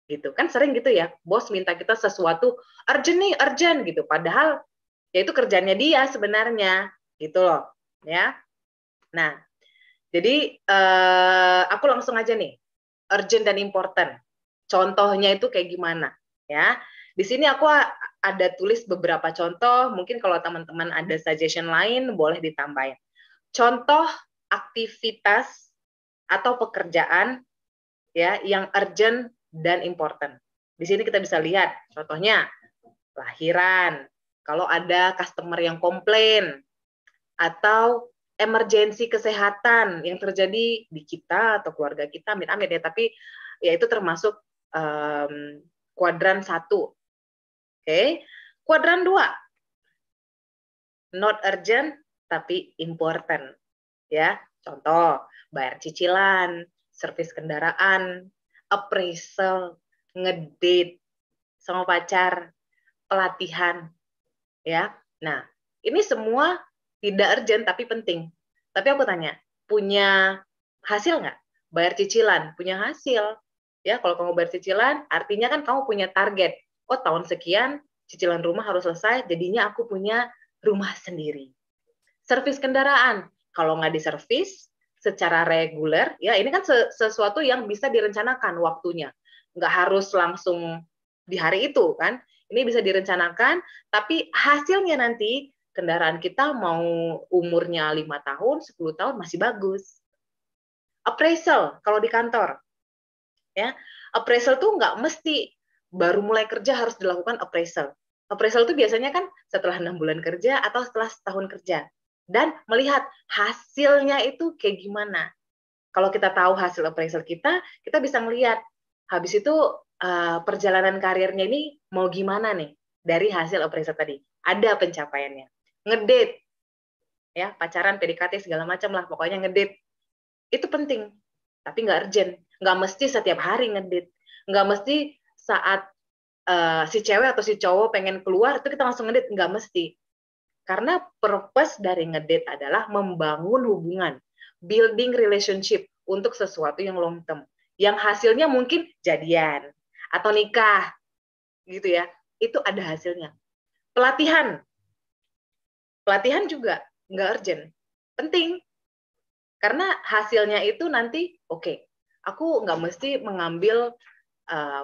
gitu kan sering gitu ya, bos minta kita sesuatu urgent nih, urgent gitu, padahal ya itu kerjanya dia sebenarnya, gitu loh, ya. Nah, jadi aku langsung aja nih, urgent dan important. Contohnya itu kayak gimana, ya? Di sini aku ada tulis beberapa contoh, mungkin kalau teman-teman ada suggestion lain boleh ditambahin. Contoh aktivitas atau pekerjaan ya yang urgent dan important. Di sini kita bisa lihat contohnya lahiran, kalau ada customer yang komplain atau emergensi kesehatan yang terjadi di kita atau keluarga kita, amit-amit ya, tapi ya itu termasuk kuadran 1. Oke. Kuadran 2, not urgent tapi important. Ya, contoh bayar cicilan, servis kendaraan, appraisal, ngedate sama pacar, pelatihan, ya. Nah, ini semua tidak urgent tapi penting. Tapi aku tanya, punya hasil nggak? Bayar cicilan, punya hasil. Ya, kalau kamu bayar cicilan, artinya kan kamu punya target. Oh, tahun sekian cicilan rumah harus selesai, jadinya aku punya rumah sendiri. Servis kendaraan, kalau nggak diservis secara reguler, ya ini kan sesuatu yang bisa direncanakan waktunya. Nggak harus langsung di hari itu, kan. Ini bisa direncanakan, tapi hasilnya nanti kendaraan kita mau umurnya 5 tahun, 10 tahun masih bagus. Appraisal, kalau di kantor. Ya, appraisal tuh nggak mesti baru mulai kerja harus dilakukan appraisal. Appraisal itu biasanya kan setelah 6 bulan kerja atau setelah setahun kerja. Dan melihat hasilnya itu kayak gimana. Kalau kita tahu hasil appraisal kita bisa melihat habis itu perjalanan karirnya ini mau gimana nih dari hasil appraisal tadi. Ada pencapaiannya. Ngedate, ya pacaran, PDKT segala macam lah, pokoknya ngedate. Itu penting, tapi nggak urgent. Nggak mesti setiap hari ngedate. Nggak mesti saat si cewek atau si cowok pengen keluar itu kita langsung ngedate, nggak mesti. Karena purpose dari ngedate adalah membangun hubungan, building relationship untuk sesuatu yang long term. Yang hasilnya mungkin jadian atau nikah, gitu ya. Itu ada hasilnya. Pelatihan juga nggak urgent, penting. Karena hasilnya itu nanti, oke, aku nggak mesti mengambil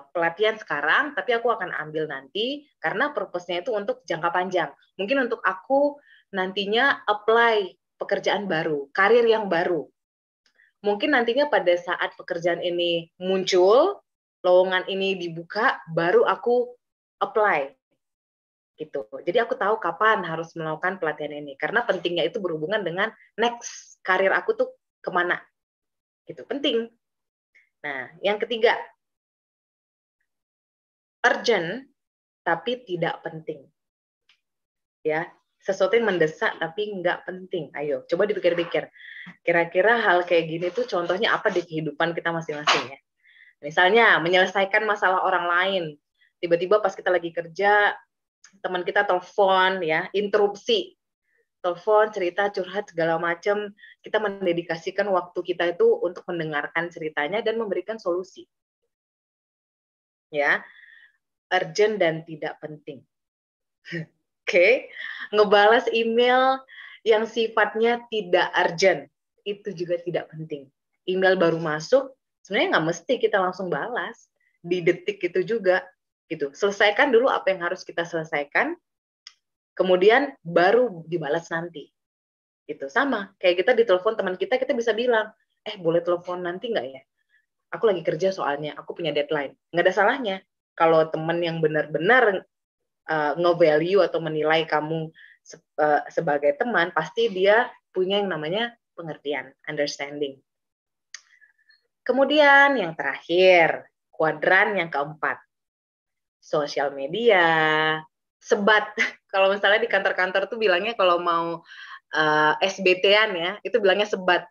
pelatihan sekarang, tapi aku akan ambil nanti karena purpose-nya itu untuk jangka panjang. Mungkin untuk aku nantinya apply pekerjaan baru, karir yang baru. Mungkin nantinya pada saat pekerjaan ini muncul, lowongan ini dibuka, baru aku apply. Gitu. Jadi aku tahu kapan harus melakukan pelatihan ini. Karena pentingnya itu berhubungan dengan next karir aku tuh kemana. Gitu, penting. Nah, yang ketiga, urgent tapi tidak penting. Ya, sesuatu yang mendesak tapi nggak penting. Ayo, coba dipikir-pikir. Kira-kira hal kayak gini tuh contohnya apa di kehidupan kita masing-masing ya? Misalnya, menyelesaikan masalah orang lain. Tiba-tiba pas kita lagi kerja, teman kita telepon, ya, interupsi. Telepon, cerita, curhat, segala macam. Kita mendedikasikan waktu kita itu untuk mendengarkan ceritanya dan memberikan solusi. Ya, urgent dan tidak penting. Oke, ngebalas email yang sifatnya tidak urgent, itu juga tidak penting. Email baru masuk, sebenarnya nggak mesti kita langsung balas, di detik itu juga. Gitu. Selesaikan dulu apa yang harus kita selesaikan, kemudian baru dibalas nanti. Itu sama kayak kita ditelepon teman kita bisa bilang, boleh telepon nanti nggak ya? Aku lagi kerja soalnya, aku punya deadline. Nggak ada salahnya. Kalau teman yang benar-benar nge-value atau menilai kamu sebagai teman, pasti dia punya yang namanya pengertian, understanding. Kemudian yang terakhir, kuadran yang keempat, sosial media, sebat. Kalau misalnya di kantor-kantor tuh bilangnya kalau mau SBT-an ya, itu bilangnya sebat.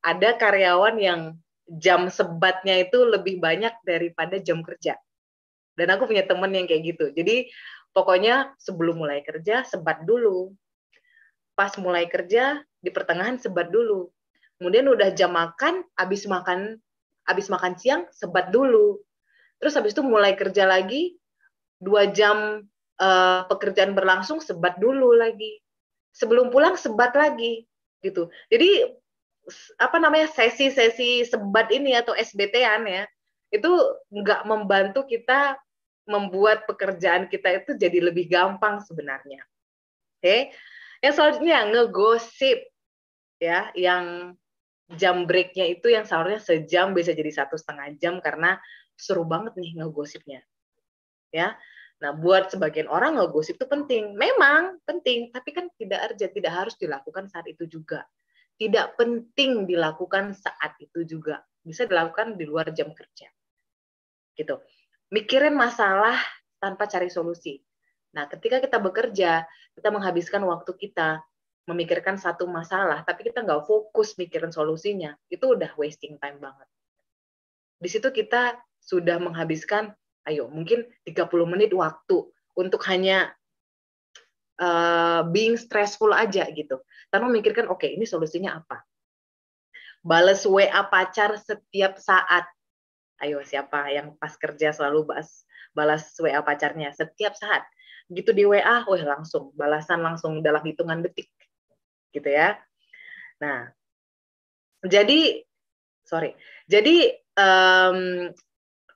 Ada karyawan yang jam sebatnya itu lebih banyak daripada jam kerja. Dan aku punya temen yang kayak gitu. Jadi pokoknya sebelum mulai kerja sebat dulu. Pas mulai kerja di pertengahan sebat dulu. Kemudian udah jam makan, habis makan siang sebat dulu. Terus habis itu mulai kerja lagi, 2 jam pekerjaan berlangsung sebat dulu lagi. Sebelum pulang sebat lagi gitu. Jadi sesi-sesi sebat ini atau SBT-an ya, itu nggak membantu kita membuat pekerjaan kita itu jadi lebih gampang sebenarnya. Oke. Yang selanjutnya ngegosip ya, yang jam break-nya itu yang seharusnya sejam bisa jadi 1,5 jam karena seru banget nih ngegosipnya. Ya. Nah, buat sebagian orang ngegosip itu penting. Memang penting, tapi kan tidak urgent, tidak harus dilakukan saat itu juga. Tidak penting dilakukan saat itu juga. Bisa dilakukan di luar jam kerja. Gitu. Mikirin masalah tanpa cari solusi. Nah, ketika kita bekerja, kita menghabiskan waktu kita memikirkan satu masalah, tapi kita nggak fokus mikirin solusinya, itu udah wasting time banget. Di situ kita sudah menghabiskan, mungkin 30 menit waktu untuk hanya being stressful aja gitu. Tanpa memikirkan, oke, ini solusinya apa? Balas WA pacar setiap saat. Ayo, siapa yang pas kerja selalu balas WA pacarnya setiap saat? Gitu di WA, langsung balasan langsung dalam hitungan detik, gitu ya. Nah, jadi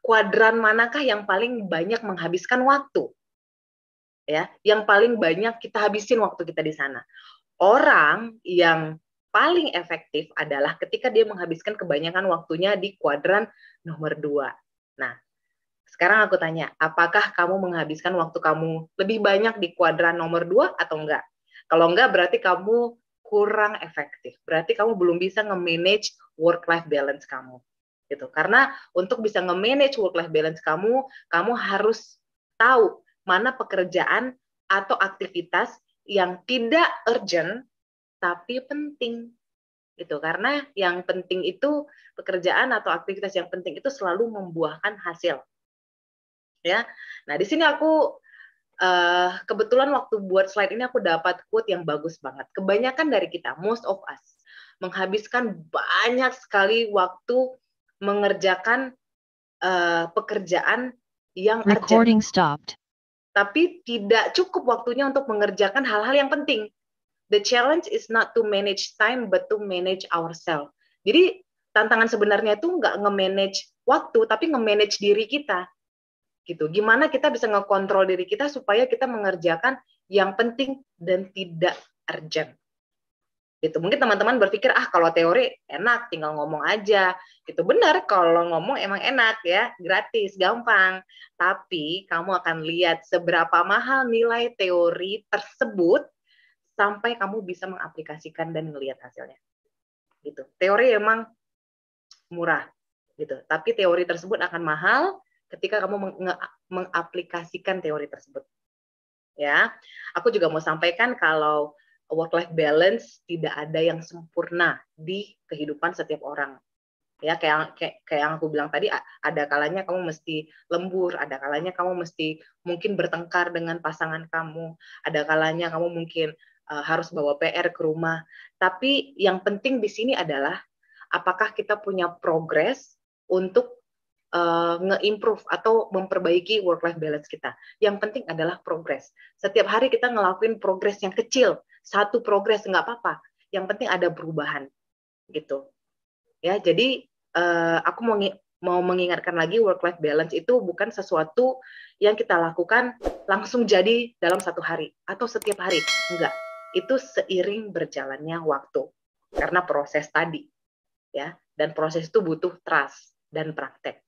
kuadran manakah yang paling banyak menghabiskan waktu? Ya, yang paling banyak kita habisin waktu kita di sana. Orang yang paling efektif adalah ketika dia menghabiskan kebanyakan waktunya di kuadran nomor 2. Nah, sekarang aku tanya, apakah kamu menghabiskan waktu kamu lebih banyak di kuadran nomor 2 atau enggak? Kalau enggak, berarti kamu kurang efektif. Berarti kamu belum bisa nge-manage work-life balance kamu. Gitu. Karena untuk bisa nge-manage work-life balance kamu harus tahu mana pekerjaan atau aktivitas yang tidak urgent, tapi penting. Gitu. Karena yang penting itu, pekerjaan atau aktivitas yang penting itu selalu membuahkan hasil. Ya, nah di sini aku kebetulan waktu buat slide ini aku dapat quote yang bagus banget. Kebanyakan dari kita, most of us, menghabiskan banyak sekali waktu mengerjakan pekerjaan yang urgent. Tapi tidak cukup waktunya untuk mengerjakan hal-hal yang penting. The challenge is not to manage time, but to manage ourselves. Jadi tantangan sebenarnya itu nggak nge-manage waktu, tapi nge-manage diri kita. Gitu. Gimana kita bisa ngekontrol diri kita supaya kita mengerjakan yang penting dan tidak urgent. Gitu. Mungkin teman-teman berpikir, kalau teori enak, tinggal ngomong aja. Gitu. Benar, kalau ngomong emang enak ya, gratis, gampang. Tapi kamu akan lihat seberapa mahal nilai teori tersebut sampai kamu bisa mengaplikasikan dan melihat hasilnya. Gitu. Teori emang murah, gitu. Tapi teori tersebut akan mahal ketika kamu mengaplikasikan teori tersebut. Ya, aku juga mau sampaikan kalau work-life balance tidak ada yang sempurna di kehidupan setiap orang. Ya, kayak yang aku bilang tadi, ada kalanya kamu mesti lembur, ada kalanya kamu mesti mungkin bertengkar dengan pasangan kamu, ada kalanya kamu mungkin harus bawa PR ke rumah. Tapi yang penting di sini adalah apakah kita punya progres untuk nge-improve atau memperbaiki work-life balance kita. Yang penting adalah progres. Setiap hari kita ngelakuin progres yang kecil, satu progres nggak apa-apa. Yang penting ada perubahan, gitu. Ya, jadi aku mau mengingatkan lagi, work-life balance itu bukan sesuatu yang kita lakukan langsung jadi dalam satu hari atau setiap hari. Enggak, itu seiring berjalannya waktu. Karena proses tadi, ya, dan proses itu butuh trust dan praktek.